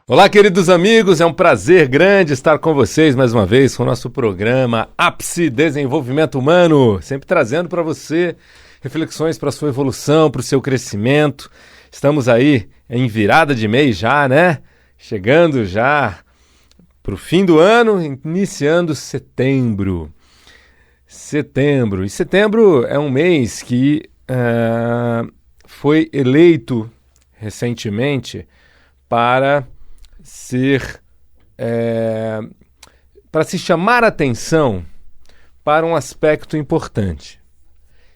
Olá, queridos amigos, é um prazer grande estar com vocês mais uma vez com o nosso programa Ápice Desenvolvimento Humano, sempre trazendo para você reflexões para a sua evolução, para o seu crescimento. Estamos aí em virada de mês já, né? Chegando já para o fim do ano, iniciando setembro. E setembro é um mês que foi eleito recentemente para para se chamar a atenção para um aspecto importante,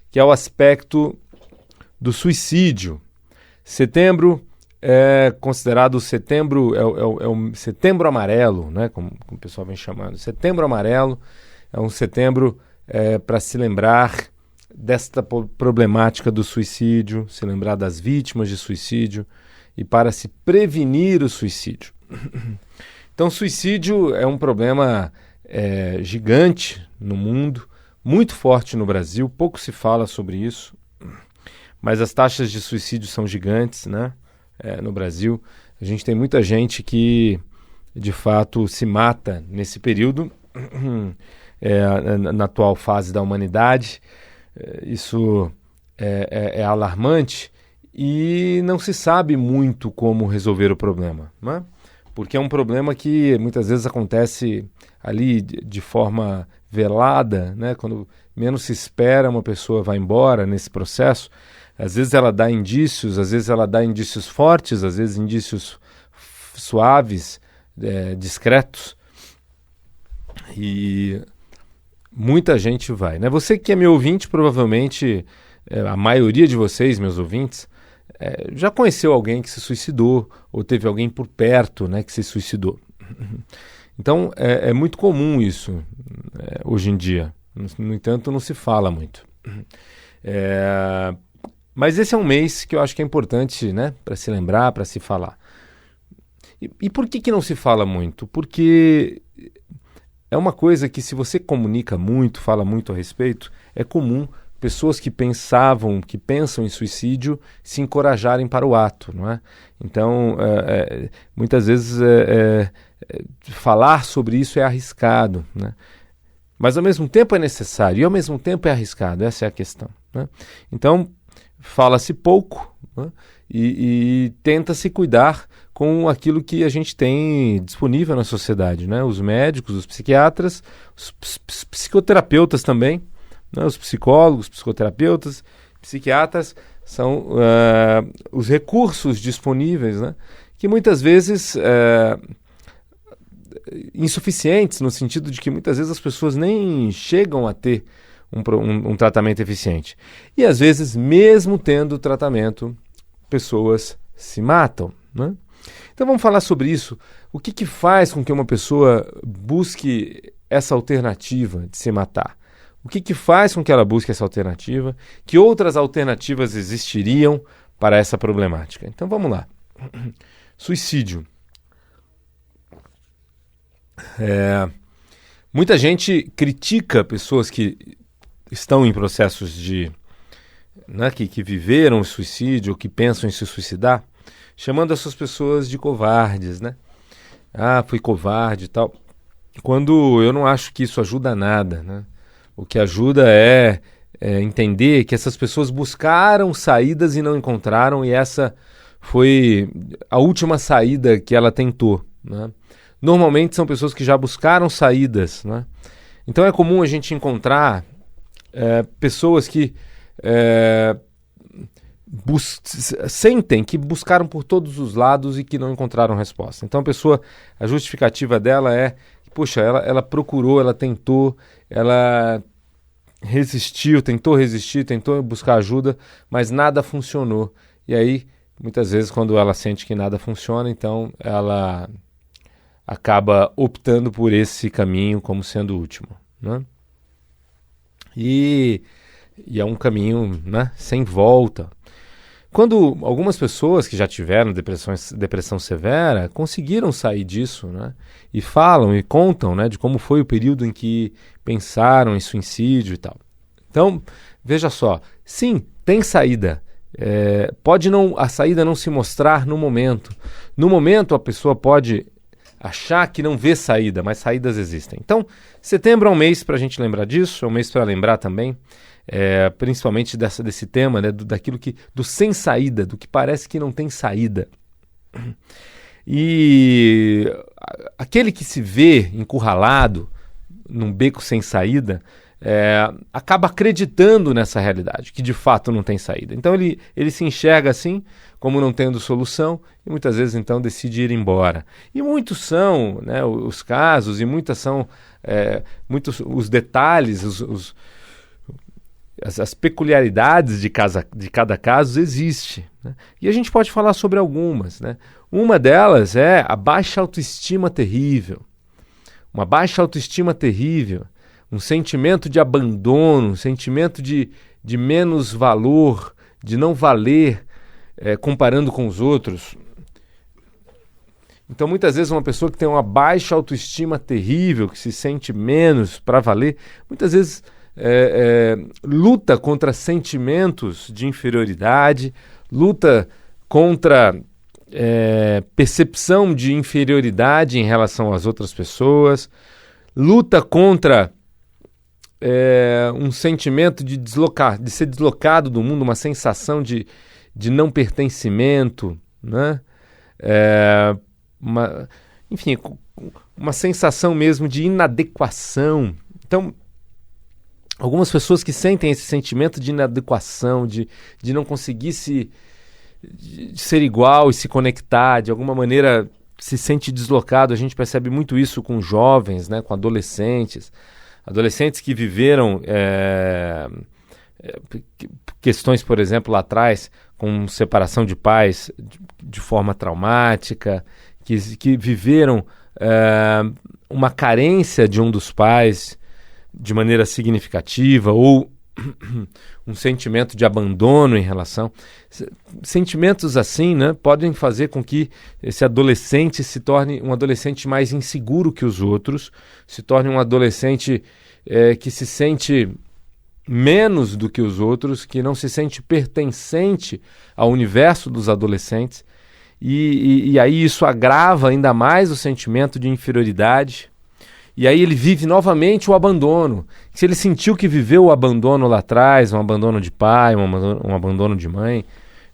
que é o aspecto do suicídio. Setembro é considerado o setembro amarelo, né, como o pessoal vem chamando. Setembro amarelo é um setembro para se lembrar desta problemática do suicídio, se lembrar das vítimas de suicídio e para se prevenir o suicídio. Então, suicídio é um problema gigante no mundo, muito forte no Brasil, pouco se fala sobre isso, mas as taxas de suicídio são gigantes, né? No Brasil. A gente tem muita gente que, de fato, se mata nesse período, na atual fase da humanidade. Isso é alarmante e não se sabe muito como resolver o problema, né? Porque é um problema que muitas vezes acontece ali de forma velada, né? Quando menos se espera, uma pessoa vai embora nesse processo. Às vezes ela dá indícios, às vezes ela dá indícios fortes, às vezes indícios suaves, discretos. E muita gente vai, né? Você que é meu ouvinte, provavelmente a maioria de vocês, meus ouvintes, já conheceu alguém que se suicidou ou teve alguém por perto, né, que se suicidou. Então é muito comum isso hoje em dia. No entanto, não se fala muito. Mas esse é um mês que eu acho que é importante, né, para se lembrar, para se falar. E por que não se fala muito? Porque é uma coisa que, se você comunica muito, fala muito a respeito, é comum pessoas que pensam em suicídio se encorajarem para o ato, não é? Então, muitas vezes falar sobre isso é arriscado, né? Mas ao mesmo tempo é necessário e ao mesmo tempo é arriscado, essa é a questão, né? Então, fala-se pouco, né? E tenta-se cuidar com aquilo que a gente tem disponível na sociedade, né? Os médicos, os psiquiatras, os psicoterapeutas também, né? Os psicólogos, psicoterapeutas, psiquiatras são os recursos disponíveis, né? Que muitas vezes insuficientes, no sentido de que muitas vezes as pessoas nem chegam a ter um tratamento eficiente. E às vezes, mesmo tendo tratamento, pessoas se matam, né? Então vamos falar sobre isso. O que faz com que uma pessoa busque essa alternativa de se matar? O que faz com que ela busque essa alternativa? Que outras alternativas existiriam para essa problemática? Então vamos lá. Suicídio. Muita gente critica pessoas que estão em processos de... né, que viveram o suicídio, ou que pensam em se suicidar, chamando essas pessoas de covardes, né? Ah, fui covarde e tal. Quando eu não acho que isso ajuda nada, né? O que ajuda é entender que essas pessoas buscaram saídas e não encontraram, e essa foi a última saída que ela tentou, né? Normalmente são pessoas que já buscaram saídas, né? Então é comum a gente encontrar pessoas que sentem que buscaram por todos os lados e que não encontraram resposta. Então a justificativa dela é, poxa, ela procurou, ela tentou, ela resistiu, tentou resistir, tentou buscar ajuda, mas nada funcionou. E aí, muitas vezes, quando ela sente que nada funciona, então ela acaba optando por esse caminho como sendo o último, né? E é um caminho, né, sem volta. Quando algumas pessoas que já tiveram depressão severa conseguiram sair disso, né, e falam e contam, né, de como foi o período em que pensaram em suicídio e tal. Então, veja só, sim, tem saída. A saída não se mostrar no momento. No momento a pessoa pode achar que não vê saída, mas saídas existem. Então, setembro é um mês para a gente lembrar disso, é um mês para lembrar também, principalmente desse tema, né, do sem saída, do que parece que não tem saída. E aquele que se vê encurralado num beco sem saída, acaba acreditando nessa realidade, que de fato não tem saída. Então ele se enxerga assim, como não tendo solução, e muitas vezes então decide ir embora. E muitos são, né, os casos, e muitas são muitos os detalhes, as peculiaridades de cada caso existe, né? E a gente pode falar sobre algumas, né? Uma delas é a baixa autoestima terrível. Uma baixa autoestima terrível, um sentimento de abandono, um sentimento de menos valor, de não valer, comparando com os outros. Então, muitas vezes, uma pessoa que tem uma baixa autoestima terrível, que se sente menos para valer, muitas vezes luta contra sentimentos de inferioridade, luta contra percepção de inferioridade em relação às outras pessoas, luta contra um sentimento de ser deslocado do mundo, uma sensação de não pertencimento, né? Enfim, uma sensação mesmo de inadequação. Então, algumas pessoas que sentem esse sentimento de inadequação, de não conseguir de ser igual e se conectar, de alguma maneira se sente deslocado. A gente percebe muito isso com jovens, né, com adolescentes que viveram questões, por exemplo, lá atrás, com separação de pais de forma traumática, que viveram uma carência de um dos pais de maneira significativa, ou um sentimento de abandono em relação. Sentimentos assim, né, podem fazer com que esse adolescente se torne um adolescente mais inseguro que os outros, se torne um adolescente que se sente menos do que os outros, que não se sente pertencente ao universo dos adolescentes, e aí isso agrava ainda mais o sentimento de inferioridade. E aí ele vive novamente o abandono. Se ele sentiu que viveu o abandono lá atrás, um abandono de pai, um abandono de mãe,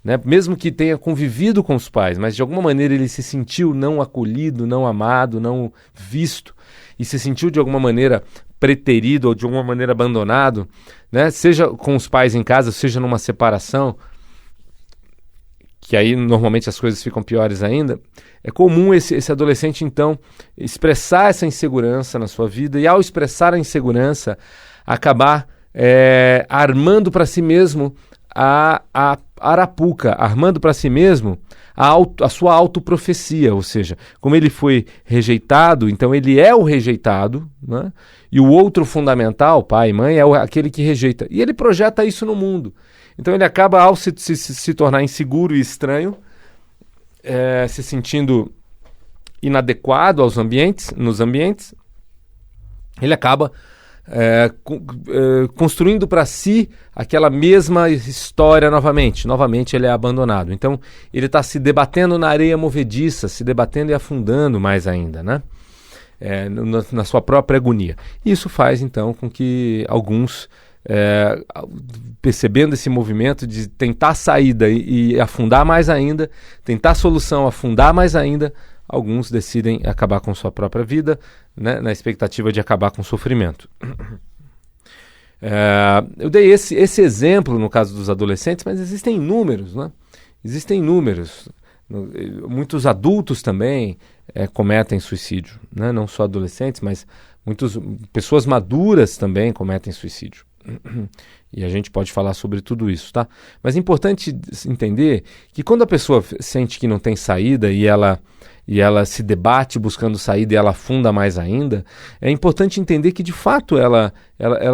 né? Mesmo que tenha convivido com os pais, mas de alguma maneira ele se sentiu não acolhido, não amado, não visto, e se sentiu de alguma maneira preterido ou de alguma maneira abandonado, né? Seja com os pais em casa, seja numa separação, que aí normalmente as coisas ficam piores ainda. É comum esse adolescente, então, expressar essa insegurança na sua vida, e ao expressar a insegurança, acabar armando para si mesmo a arapuca, armando para si mesmo a sua autoprofecia, ou seja, como ele foi rejeitado, então ele é o rejeitado, né? E o outro fundamental, pai e mãe, é aquele que rejeita. E ele projeta isso no mundo. Então ele acaba, ao se tornar inseguro e estranho, se sentindo inadequado nos ambientes, ele acaba construindo para si aquela mesma história novamente. Novamente ele é abandonado. Então ele está se debatendo na areia movediça, se debatendo e afundando mais ainda, né? Na sua própria agonia. Isso faz então com que alguns, percebendo esse movimento de tentar saída e afundar mais ainda, tentar solução, afundar mais ainda, alguns decidem acabar com sua própria vida, né, na expectativa de acabar com o sofrimento. Eu dei esse exemplo no caso dos adolescentes, mas existem inúmeros, né? Existem inúmeros. Muitos adultos também cometem suicídio, né? Não só adolescentes, mas muitas pessoas maduras também cometem suicídio. E a gente pode falar sobre tudo isso, tá? Mas é importante entender que quando a pessoa sente que não tem saída e ela se debate buscando saída e ela afunda mais ainda, é importante entender que de fato ela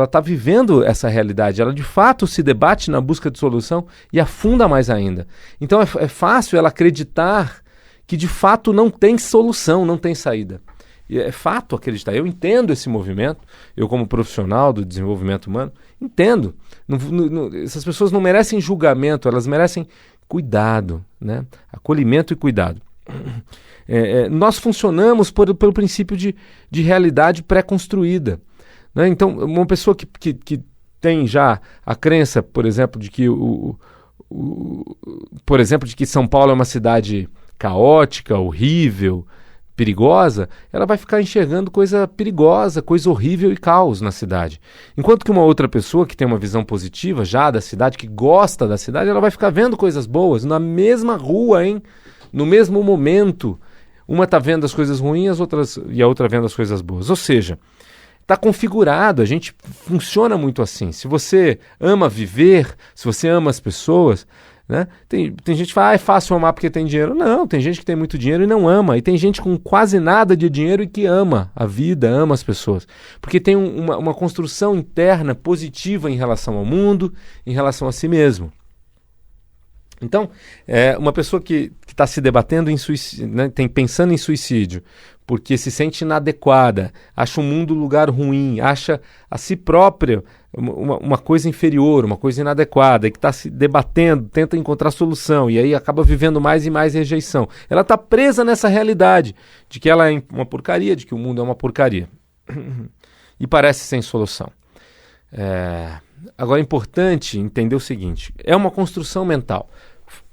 está vivendo essa realidade, ela de fato se debate na busca de solução e afunda mais ainda. Então é fácil ela acreditar que de fato não tem solução, não tem saída. E é fato acreditar. Eu entendo esse movimento, eu como profissional do desenvolvimento humano, entendo. Essas pessoas não merecem julgamento, elas merecem cuidado, né? Acolhimento e cuidado. Nós funcionamos pelo princípio de realidade pré-construída, né? Então, uma pessoa que tem já a crença, por exemplo, de que de que São Paulo é uma cidade caótica, horrível, perigosa, ela vai ficar enxergando coisa perigosa, coisa horrível e caos na cidade. Enquanto que uma outra pessoa que tem uma visão positiva já da cidade, que gosta da cidade, ela vai ficar vendo coisas boas na mesma rua, hein? No mesmo momento. Uma está vendo as coisas ruins e a outra vendo as coisas boas. Ou seja, está configurado, a gente funciona muito assim. Se você ama viver, se você ama as pessoas, né? Tem gente que fala, é fácil amar porque tem dinheiro. Não, tem gente que tem muito dinheiro e não ama. E tem gente com quase nada de dinheiro e que ama a vida, ama as pessoas. Porque tem uma construção interna positiva em relação ao mundo, em relação a si mesmo. Então, uma pessoa que está se debatendo em suicídio, né, pensando em suicídio, porque se sente inadequada, acha o mundo um lugar ruim, acha a si própria uma coisa inferior, uma coisa inadequada, e que está se debatendo, tenta encontrar solução, e aí acaba vivendo mais e mais rejeição. Ela está presa nessa realidade de que ela é uma porcaria, de que o mundo é uma porcaria. E parece sem solução. Agora é importante entender o seguinte, é uma construção mental.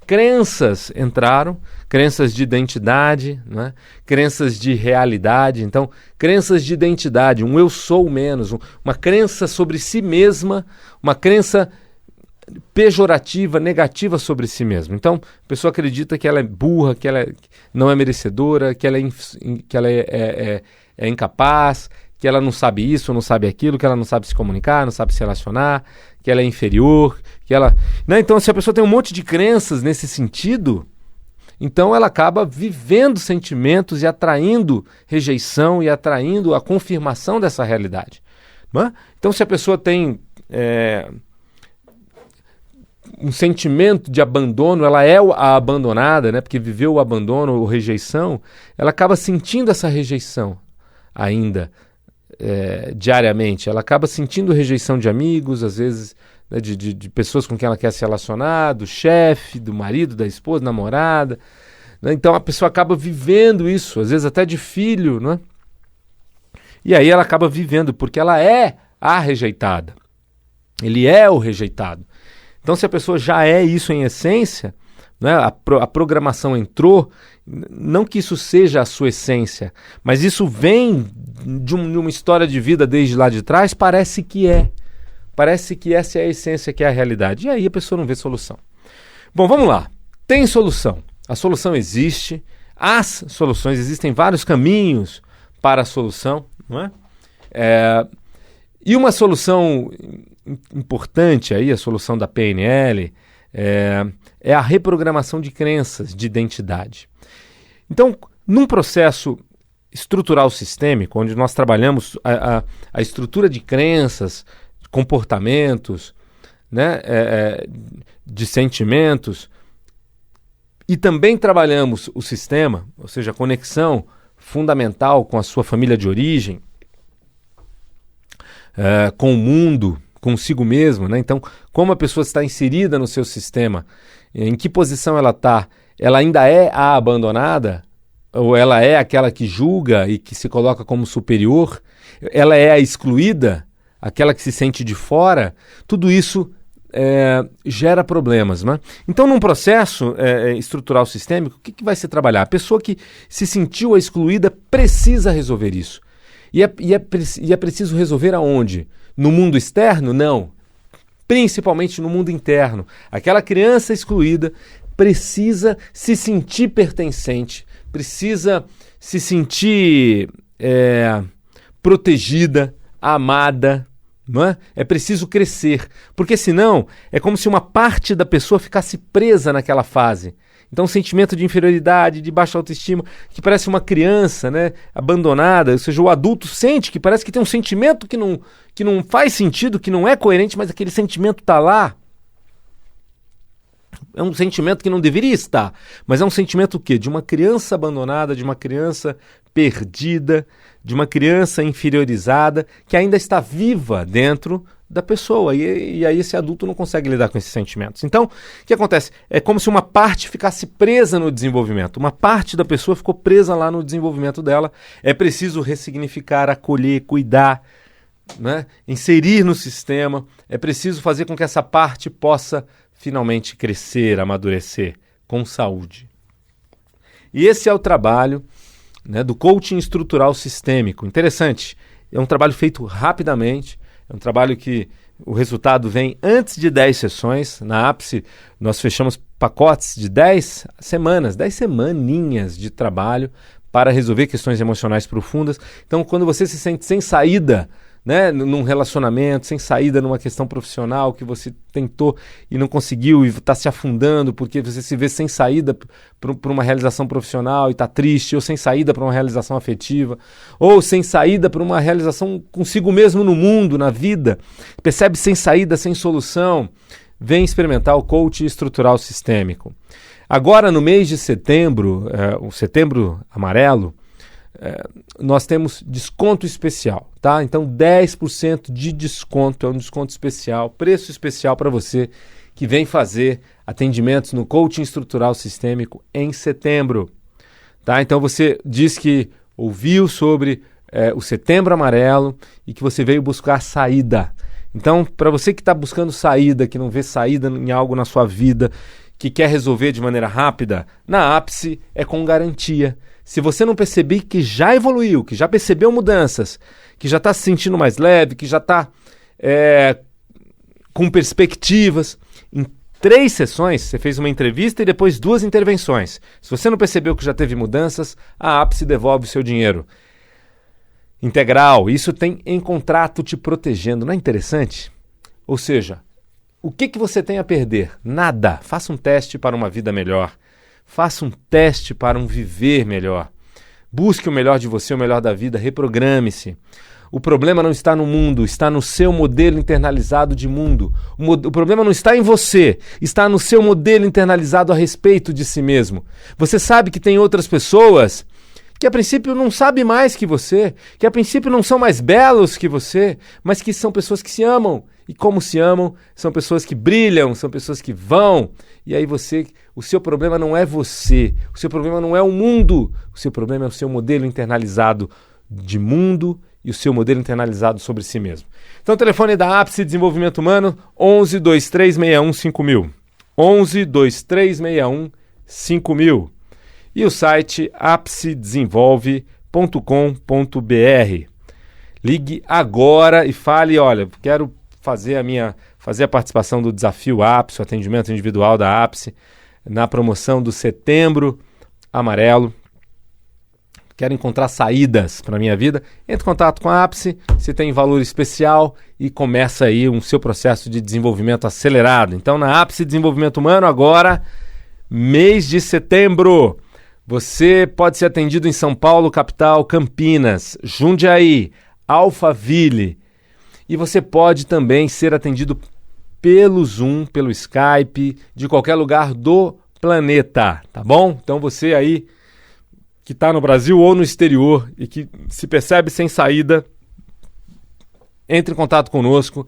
Crenças entraram, crenças de identidade, né? Crenças de realidade. Então, crenças de identidade, um eu sou menos, uma crença sobre si mesma, uma crença pejorativa, negativa sobre si mesma. Então, a pessoa acredita que ela é burra, que ela não é merecedora, que ela é incapaz, que ela não sabe isso, não sabe aquilo, que ela não sabe se comunicar, não sabe se relacionar, que ela é inferior, que ela... Né? Então, se a pessoa tem um monte de crenças nesse sentido, então ela acaba vivendo sentimentos e atraindo rejeição e atraindo a confirmação dessa realidade. Né? Então, se a pessoa tem um sentimento de abandono, ela é a abandonada, né? Porque viveu o abandono ou rejeição, ela acaba sentindo essa rejeição ainda, diariamente. Ela acaba sentindo rejeição de amigos, às vezes, né, de pessoas com quem ela quer se relacionar, do chefe, do marido, da esposa, namorada. Né? Então a pessoa acaba vivendo isso, às vezes até de filho, né? E aí ela acaba vivendo, porque ela é a rejeitada. Ele é o rejeitado. Então, se a pessoa já é isso em essência, né, a programação entrou, não que isso seja a sua essência, mas isso vem de uma história de vida desde lá de trás, parece que é. Parece que essa é a essência, que é a realidade. E aí a pessoa não vê solução. Bom, vamos lá. Tem solução. A solução existe. As soluções, existem vários caminhos para a solução, não é? E uma solução importante aí, a solução da PNL, é a reprogramação de crenças, de identidade. Então, num processo estrutural sistêmico, onde nós trabalhamos a estrutura de crenças, comportamentos, né, de sentimentos, e também trabalhamos o sistema, ou seja, a conexão fundamental com a sua família de origem, com o mundo, consigo mesmo, né? Então, como a pessoa está inserida no seu sistema, em que posição ela está? Ela ainda é a abandonada? Ou ela é aquela que julga e que se coloca como superior? Ela é a excluída? Aquela que se sente de fora? Tudo isso gera problemas, né? Então, num processo estrutural sistêmico, o que vai se trabalhar? A pessoa que se sentiu excluída precisa resolver isso. E é preciso resolver aonde? No mundo externo? Não. Principalmente no mundo interno. Aquela criança excluída precisa se sentir pertencente, precisa se sentir protegida, amada. Não é? É preciso crescer, porque senão é como se uma parte da pessoa ficasse presa naquela fase. Então, um sentimento de inferioridade, de baixa autoestima, que parece uma criança, né, abandonada, ou seja, o adulto sente que parece que tem um sentimento que não faz sentido, que não é coerente, mas aquele sentimento está lá. É um sentimento que não deveria estar, mas é um sentimento o quê? De uma criança abandonada, de uma criança perdida, de uma criança inferiorizada, que ainda está viva dentro da pessoa, e aí esse adulto não consegue lidar com esses sentimentos. Então, o que acontece? É como se uma parte ficasse presa no desenvolvimento, uma parte da pessoa ficou presa lá no desenvolvimento dela, é preciso ressignificar, acolher, cuidar, né? Inserir no sistema, é preciso fazer com que essa parte possa finalmente crescer, amadurecer, com saúde. E esse é o trabalho, né, do coaching estrutural sistêmico. Interessante, é um trabalho feito rapidamente, é um trabalho que o resultado vem antes de 10 sessões. Na Ápice, nós fechamos pacotes de 10 semanas, 10 semaninhas de trabalho para resolver questões emocionais profundas. Então, quando você se sente sem saída, né, num relacionamento, sem saída numa questão profissional que você tentou e não conseguiu e está se afundando porque você se vê sem saída para uma realização profissional e está triste, ou sem saída para uma realização afetiva, ou sem saída para uma realização consigo mesmo no mundo, na vida, percebe sem saída, sem solução, vem experimentar o coaching estrutural sistêmico. Agora, no mês de setembro, o Setembro Amarelo, nós temos desconto especial, tá? Então 10% de desconto, é um desconto especial, preço especial para você que vem fazer atendimentos no coaching estrutural sistêmico em setembro, tá? Então você diz que ouviu sobre o Setembro Amarelo e que você veio buscar saída. Então, para você que está buscando saída, que não vê saída em algo na sua vida, que quer resolver de maneira rápida, na Ápice é com garantia. Se você não perceber que já evoluiu, que já percebeu mudanças, que já está se sentindo mais leve, que já está com perspectivas, em 3 sessões, você fez uma entrevista e depois 2 intervenções. Se você não percebeu que já teve mudanças, a Ápice devolve o seu dinheiro integral. Isso tem em contrato te protegendo. Não é interessante? Ou seja, o que você tem a perder? Nada. Faça um teste para uma vida melhor. Faça um teste para um viver melhor. Busque o melhor de você, o melhor da vida. Reprograme-se. O problema não está no mundo, está no seu modelo internalizado de mundo. O problema não está em você, está no seu modelo internalizado a respeito de si mesmo. Você sabe que tem outras pessoas que a princípio não sabem mais que você, que a princípio não são mais belos que você, mas que são pessoas que se amam. E como se amam, são pessoas que brilham, são pessoas que vão. E aí o seu problema não é você, o seu problema não é o mundo, o seu problema é o seu modelo internalizado de mundo e o seu modelo internalizado sobre si mesmo. Então o telefone da Ápice Desenvolvimento Humano, 11 2361 5000. 11 2361 5000. E o site apicedesenvolve.com.br. Ligue agora e fale, olha, quero fazer a participação do Desafio Ápice, o atendimento individual da Ápice, na promoção do Setembro Amarelo. Quero encontrar saídas para a minha vida. Entre em contato com a Ápice, se tem valor especial e começa aí o seu processo de desenvolvimento acelerado. Então, na Ápice Desenvolvimento Humano, agora, mês de setembro, você pode ser atendido em São Paulo, capital, Campinas, Jundiaí, Alphaville. E você pode também ser atendido pelo Zoom, pelo Skype, de qualquer lugar do planeta, tá bom? Então você aí que está no Brasil ou no exterior e que se percebe sem saída, entre em contato conosco.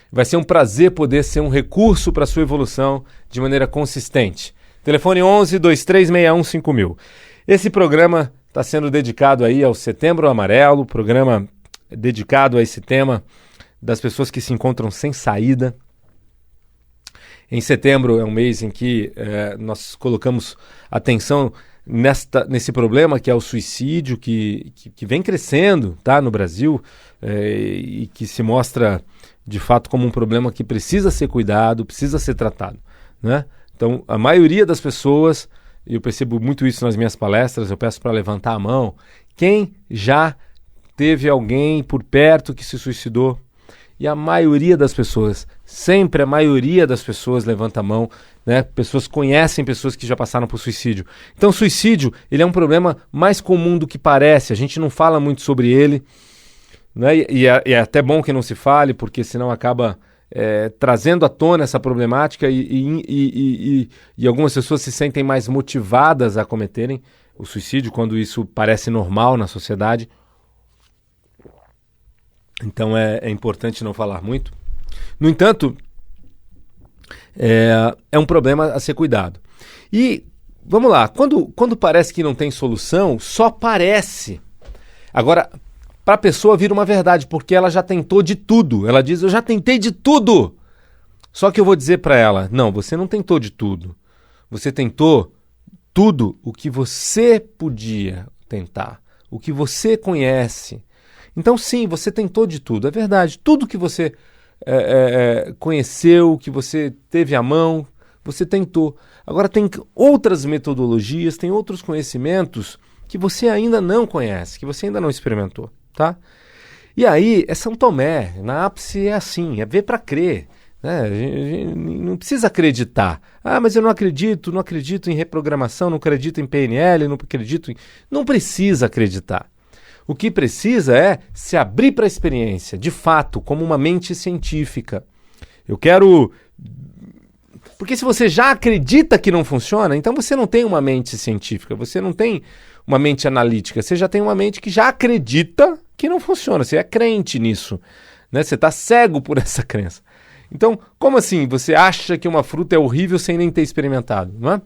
Vai ser um prazer poder ser um recurso para a sua evolução de maneira consistente. Telefone 11 2361 5000. Esse programa está sendo dedicado aí ao Setembro Amarelo, programa dedicado a esse tema das pessoas que se encontram sem saída. Em setembro é um mês em que nós colocamos atenção nesse problema que é o suicídio, que vem crescendo, tá, no Brasil, e que se mostra de fato como um problema que precisa ser cuidado, precisa ser tratado, né? Então a maioria das pessoas, e eu percebo muito isso nas minhas palestras, eu peço para levantar a mão, quem já teve alguém por perto que se suicidou. E a maioria das pessoas, sempre a maioria das pessoas levanta a mão, né? Pessoas conhecem pessoas que já passaram por suicídio. Então o suicídio, ele é um problema mais comum do que parece, a gente não fala muito sobre ele, né? E é até bom que não se fale, porque senão acaba trazendo à tona essa problemática e algumas pessoas se sentem mais motivadas a cometerem o suicídio quando isso parece normal na sociedade. Então é importante não falar muito. No entanto, é um problema a ser cuidado. E vamos lá, quando parece que não tem solução, só parece. Agora, para a pessoa vira uma verdade, porque ela já tentou de tudo. Ela diz, eu já tentei de tudo. Só que eu vou dizer para ela, não, você não tentou de tudo. Você tentou tudo o que você podia tentar, o que você conhece. Então sim, você tentou de tudo, é verdade. Tudo que você conheceu, que você teve à mão, você tentou. Agora tem outras metodologias, tem outros conhecimentos que você ainda não conhece, que você ainda não experimentou, tá? E aí, é São Tomé, na ápice é assim, é ver para crer. Né? A gente não precisa acreditar. Ah, mas eu não acredito em reprogramação, não acredito em PNL, não acredito em... Não precisa acreditar. O que precisa é se abrir para a experiência, de fato, como uma mente científica. Eu quero... Porque se você já acredita que não funciona, então você não tem uma mente científica, você não tem uma mente analítica, você já tem uma mente que já acredita que não funciona, você é crente nisso, né? Você está cego por essa crença. Então, como assim? Você acha que uma fruta é horrível sem nem ter experimentado, não é?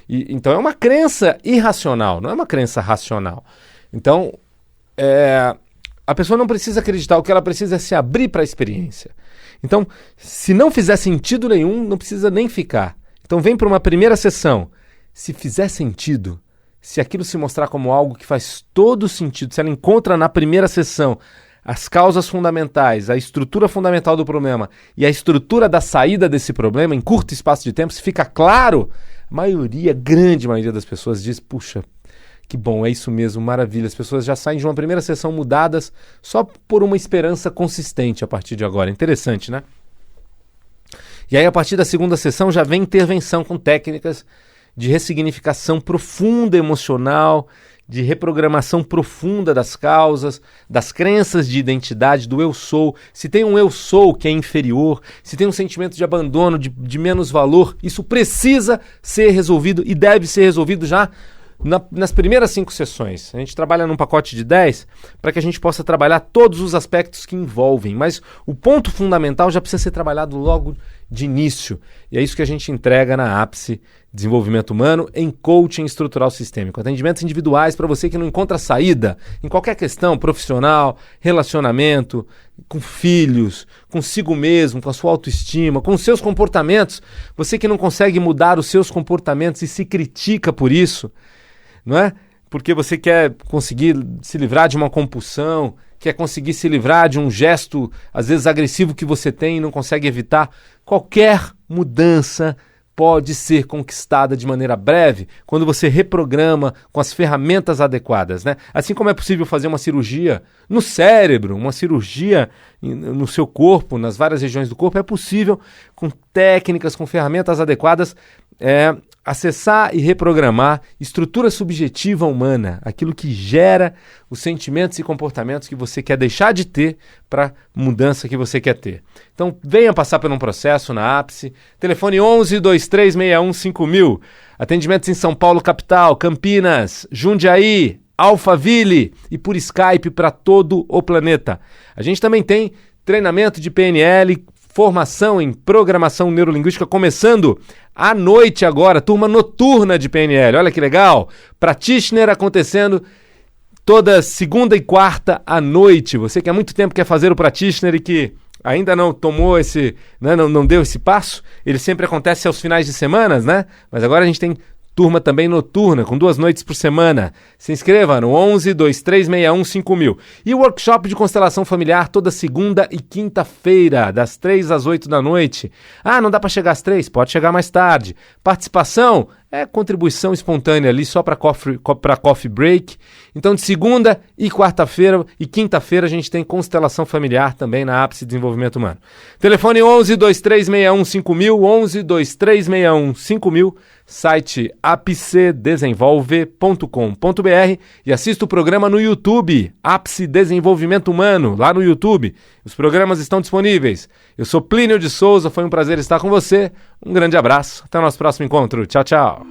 Então é uma crença irracional, não é uma crença racional. Então, a pessoa não precisa acreditar, o que ela precisa é se abrir para a experiência. Então, se não fizer sentido nenhum, não precisa nem ficar. Então vem para uma primeira sessão. Se fizer sentido, se aquilo se mostrar como algo que faz todo sentido, se ela encontra na primeira sessão as causas fundamentais, a estrutura fundamental do problema e a estrutura da saída desse problema em curto espaço de tempo, se fica claro, grande maioria das pessoas diz, puxa, que bom, é isso mesmo, maravilha. As pessoas já saem de uma primeira sessão mudadas só por uma esperança consistente a partir de agora. Interessante, né? E aí, a partir da segunda sessão, já vem intervenção com técnicas de ressignificação profunda emocional, de reprogramação profunda das causas, das crenças de identidade, do eu sou. Se tem um eu sou que é inferior, se tem um sentimento de abandono, de menos valor, isso precisa ser resolvido e deve ser resolvido já nas primeiras 5 sessões. A gente trabalha num pacote de 10 para que a gente possa trabalhar todos os aspectos que envolvem, mas o ponto fundamental já precisa ser trabalhado logo de início. E é isso que a gente entrega na Ápice Desenvolvimento Humano em Coaching Estrutural Sistêmico. Atendimentos individuais para você que não encontra saída em qualquer questão profissional, relacionamento, com filhos, consigo mesmo, com a sua autoestima, com os seus comportamentos. Você que não consegue mudar os seus comportamentos e se critica por isso, não é? Porque você quer conseguir se livrar de uma compulsão, quer conseguir se livrar de um gesto, às vezes agressivo que você tem e não consegue evitar. Qualquer mudança pode ser conquistada de maneira breve quando você reprograma com as ferramentas adequadas, né? Assim como é possível fazer uma cirurgia no cérebro, uma cirurgia no seu corpo, nas várias regiões do corpo, é possível com técnicas, com ferramentas adequadas, acessar e reprogramar estrutura subjetiva humana, aquilo que gera os sentimentos e comportamentos que você quer deixar de ter para a mudança que você quer ter. Então, venha passar por um processo na Ápice. Telefone 11-2361-5000. Atendimentos em São Paulo, capital, Campinas, Jundiaí, Alphaville e por Skype para todo o planeta. A gente também tem treinamento de PNL, formação em programação neurolinguística começando à noite agora, turma noturna de PNL, olha que legal, Practitioner acontecendo toda segunda e quarta à noite, você que há muito tempo quer fazer o Practitioner e que ainda não tomou esse, né, não deu esse passo, ele sempre acontece aos finais de semanas, né, mas agora a gente tem turma também noturna, com 2 noites por semana. Se inscreva no 11-2361-5000. E o workshop de constelação familiar toda segunda e quinta-feira, das 3 às 8 da noite. Ah, não dá para chegar às 3? Pode chegar mais tarde. Participação é contribuição espontânea ali, só para coffee break. Então, de segunda e quarta-feira e quinta-feira, a gente tem constelação familiar também na Ápice Desenvolvimento Humano. Telefone 11-2361-5000, 11-2361-5000. site apcedesenvolve.com.br e assista o programa no YouTube, Ápice Desenvolvimento Humano, lá no YouTube. Os programas estão disponíveis. Eu sou Plínio de Souza, foi um prazer estar com você. Um grande abraço, até o nosso próximo encontro. Tchau, tchau.